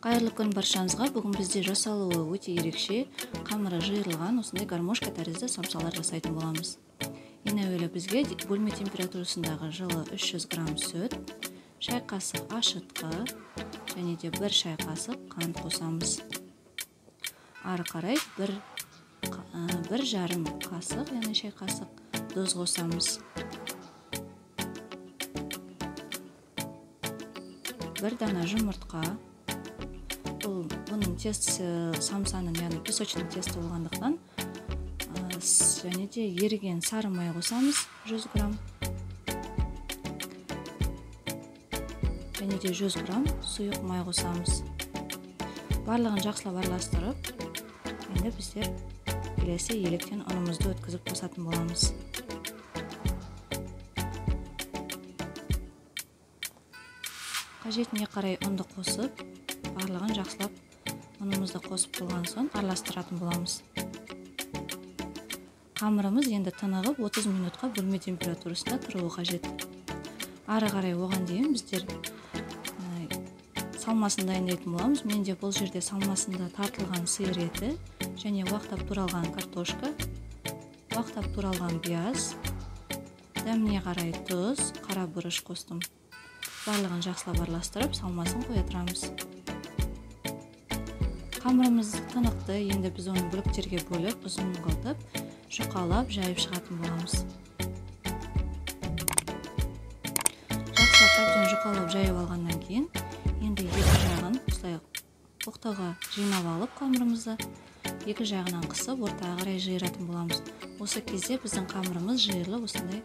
Кайырлуу күн баршаңызга. Бүгүн бизде жасалуу өтө ерекше, камыры жыйрылган осундай гармошка тәрізді самсалар жасайтын боламыз. Эң әуелі бизге бөлмө температурасындагы жылы 300 грамм сүт, шай касык ашыткы және де 1 шай касык кант косамыз. Ары карай 1,5 касык, яны шай касык туз косамыз. 1 дана жұмыртқа. Bunun тестісі самсаның, яғни песочный тесті болғандықтан, және де еріген сары май қосамыз 100 грамм. Және де 100 грамм сұйық май қосамыз. Барлығын жақсылап араластырып, енді біздер келесі електен ұнымызды өткізіп қосатын боламыз. Қажетіне қарай ұнды қосып, барлығын жақсылап ұнымызды қосып болған соң араластыратын боламыз. Қамырымыз енді тынығып 30 минутқа бөлме температурасында тұруы қажет. Ары қарай оған дейін біздер салмасын дайындайтын боламыз. Менде бұл жерде салмасында тартылған сиыр еті және уақтап туралған картошка, уақтап туралған пияз, дәміне қарай тұз, қара бұрыш қостым. Барлығын жақсылап араластырып, салмасын қоя тұрамыз. Қамырымыз тынықты, енді біз оны бөліктерге бөліп, ұзын қылтып, жұқалап, жайып шығатын боламыз. Жақсылап әбден жұқалап жайып алғаннан кейін, енді екі жағын осылай оқтауға жинап алып қамырымызды, екі жағынан қысып, ортаға қарай жиыратын боламыз. Осы кезде біздің қамырымыз жиырылып, осындай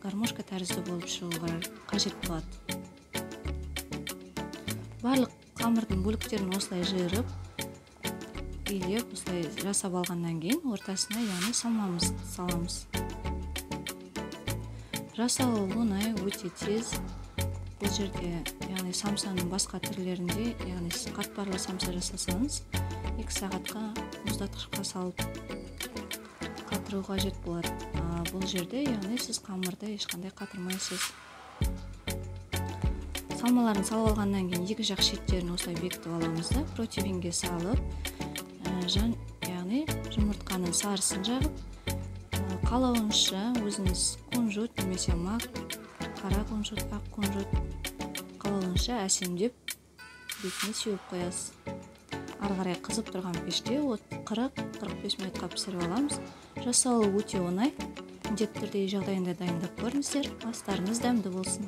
гармошка тәрізді болып шығуға қажет болады. Барлық қамырдың бөліктерін осылай жиырып, илеп, осылай жасап алғаннан кейін ортасына яғни салмамызды саламыз. Жасалу оңай, өте тез. Бұл жерде яғни самсаның басқа түрлерінде, яғни қатпарлы самса жасасаңыз, 2 сағатқа мұздатқышқа салып қатыру қажет болады. Бұл жерде яғни сіз қамырды ешқандай қатырмайсыз. Салмаларын салып алғаннан кейін екі жақ шеттерін осылай бекітіп аламыз да, противенге салып, яғни жұмыртқаның сарысын жағып, қалауыңызша өзіңіз кунжут немесе мак, қара кунжут, ақ кунжут қалауыңызша әсемдеп бетіне сеуіп қоясыз. Ары қарай қызып тұрған пеште 40-45 минутқа пісіріп аламыз. Жасалу өте оңай. Міндетті түрде жағдайында дайындап көріңіздер. Астарыңыз дәмді болсын.